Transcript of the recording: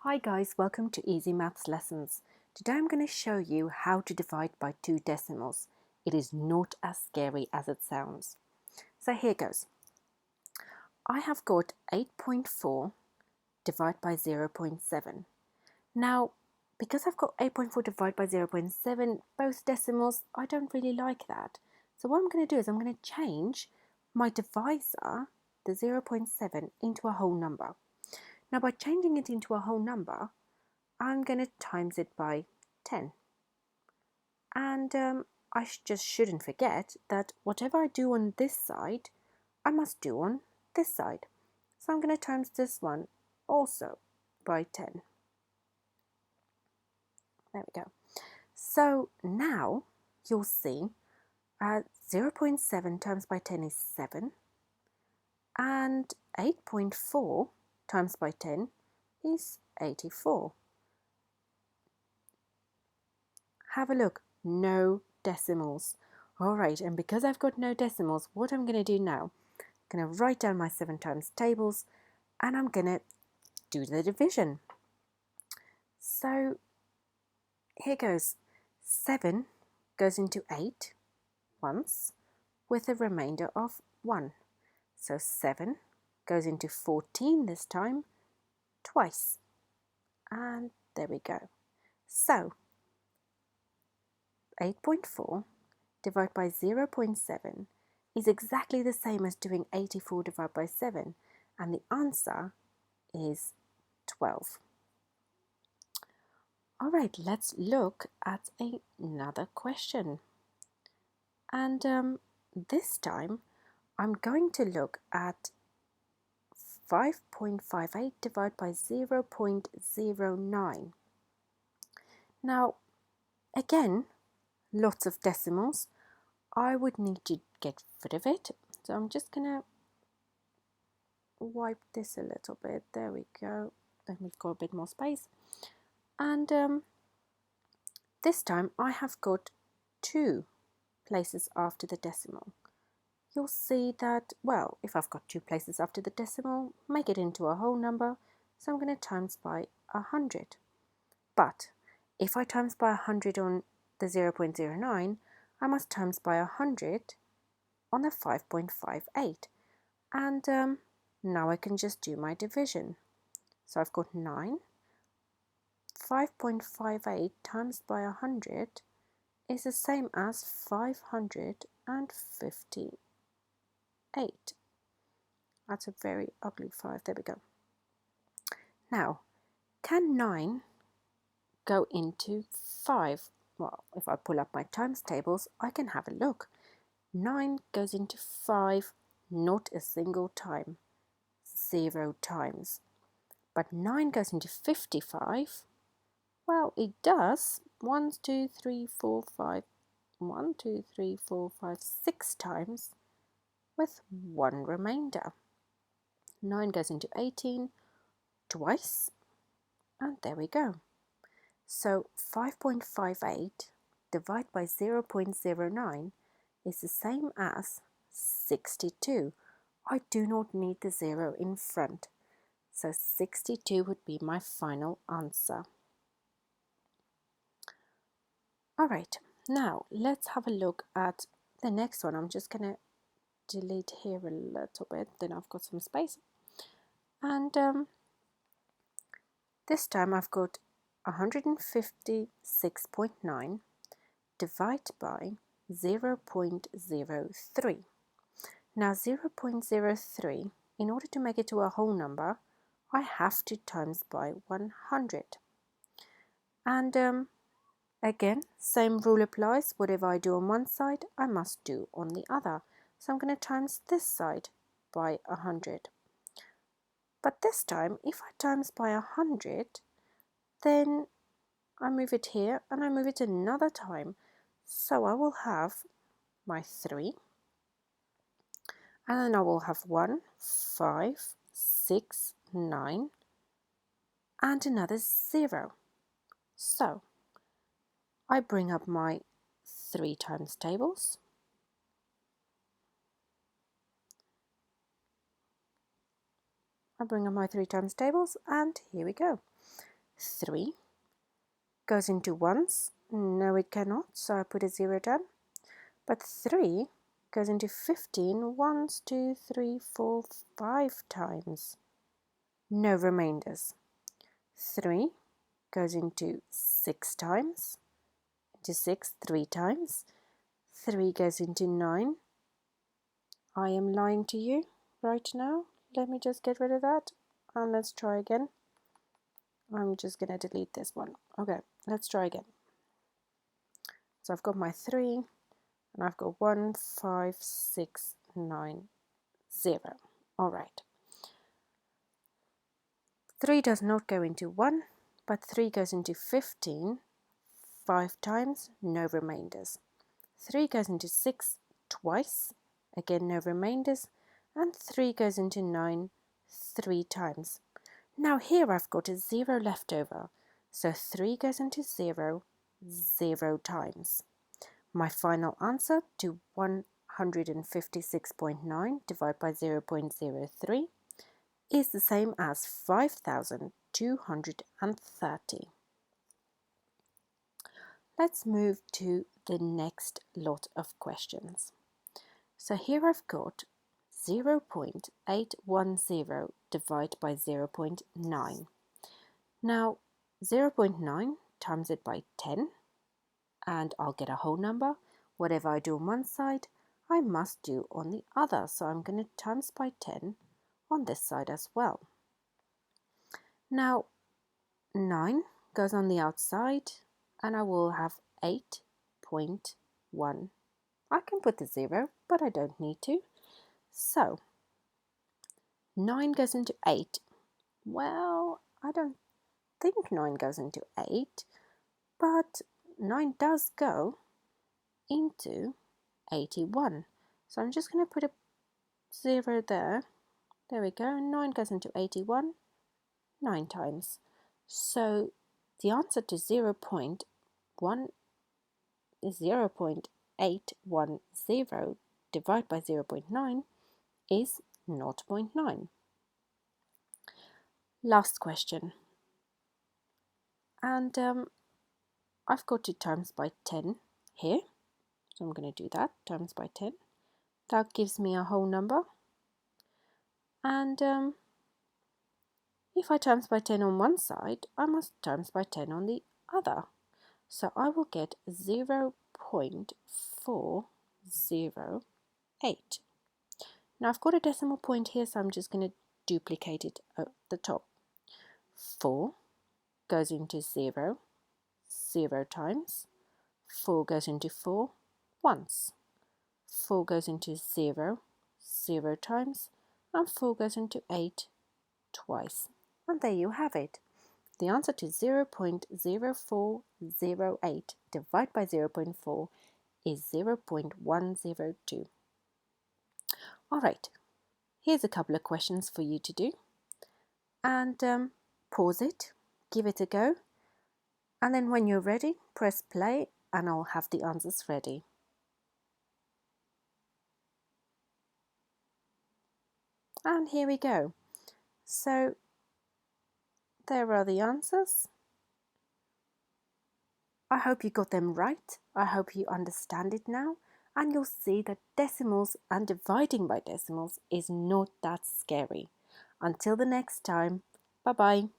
Hi guys, welcome to Easy Maths Lessons. Today I'm going to show you how to divide by two decimals. It is not as scary as it sounds. So here goes. I have got 8.4 divided by 0.7. Now, because I've got 8.4 divided by 0.7, both decimals, I don't really like that. So what I'm going to do is I'm going to change my divisor, the 0.7, into a whole number. Now by changing it into a whole number, I'm going to times it by 10. And I just shouldn't forget that whatever I do on this side, I must do on this side. So I'm going to times this one also by 10. There we go. So now you'll see 0.7 times by 10 is 7. And 8.4 times by 10 is 84. Have a look, no decimals. All right, and because I've got no decimals, what I'm going to do now, I'm going to write down my 7 times tables and I'm going to do the division. So here goes. 7 goes into 8 once with a remainder of 1. So 7 goes into 14 this time twice. And there we go. So 8.4 divided by 0.7 is exactly the same as doing 84 divided by 7, and the answer is 12. All right, let's look at another question. And this time I'm going to look at 5.58 divided by 0.09. Now, again, lots of decimals. I would need to get rid of it. So I'm just going to wipe this a little bit. There we go. Then we've got a bit more space. And this time I have got 2 places after the decimal. You'll see that, well, if I've got 2 places after the decimal, make it into a whole number. So I'm going to times by 100. But if I times by 100 on the 0.09, I must times by 100 on the 5.58. And now I can just do my division. So I've got 9. 5.58 times by 100 is the same as 558. That's a very ugly 5. There we go. Now, can 9 go into 5? Well, if I pull up my times tables, I can have a look. 9 goes into 5 not a single time, 0 times. But 9 goes into 55. Well, it does 1, 2, 3, 4, 5, 1, 2, 3, 4, 5, 6 times with 1 remainder. 9 goes into 18 twice, and there we go. So 5.58 divided by 0.09 is the same as 62. I do not need the 0 in front. So 62 would be my final answer. All right, now let's have a look at the next one. I'm just going to delete here a little bit, then I've got some space. And this time I've got 156.9 divided by 0.03. Now 0.03, in order to make it to a whole number, I have to times by 100. And again, same rule applies. Whatever I do on one side, I must do on the other. So I'm going to times this side by 100. But this time, if I times by 100, then I move it here and I move it another time. So I will have my 3, and then I will have 1, 5, 6, 9, and another 0. So I bring up my 3 times tables. I bring up my 3 times tables, and here we go. 3 goes into ones. No, it cannot, so I put a 0 down. But 3 goes into 15 once, 2, 3, 4, 5 times. No remainders. 3 goes into 6 times. Into 6 3 times. 3 goes into 9. I am lying to you right now. Let me just get rid of that and let's try again. I'm just going to delete this one. Okay, let's try again. So I've got my 3 and I've got 1, 5, 6, 9, 0. All right. 3 does not go into 1, but 3 goes into 15 5 times, no remainders. 3 goes into 6 twice, again no remainders, and 3 goes into 9 3 times. Now here I've got a 0 left over, so 3 goes into 0 0 times. My final answer to 156.9 divided by 0.03 is the same as 5,230. Let's move to the next lot of questions. So here I've got 0.810 divided by 0.9. Now 0.9 times it by 10 and I'll get a whole number. Whatever I do on one side, I must do on the other. So I'm going to times by 10 on this side as well. Now 9 goes on the outside and I will have 8.1. I can put the 0, but I don't need to. So 9 goes into 8. Well, I don't think 9 goes into 8, but 9 does go into 81. So I'm just going to put a 0 there. There we go. 9 goes into 81 9 times. So the answer to 0.810 divided by 0.9 is 0.9. Last question. And I've got to times by 10 here. So I'm going to do that, times by 10. That gives me a whole number. And if I times by 10 on one side, I must times by 10 on the other. So I will get 0.408. Now I've got a decimal point here, so I'm just going to duplicate it at the top. 4 goes into 0, 0 times. 4 goes into 4 once. 4 goes into 0, 0 times. And 4 goes into 8 twice. And there you have it. The answer to 0.0408 divided by 0.4 is 0.102. Alright, here's a couple of questions for you to do. And pause it, give it a go. And then when you're ready, press play and I'll have the answers ready. And here we go. So there are the answers. I hope you got them right. I hope you understand it now. And you'll see that decimals and dividing by decimals is not that scary. Until the next time, bye-bye.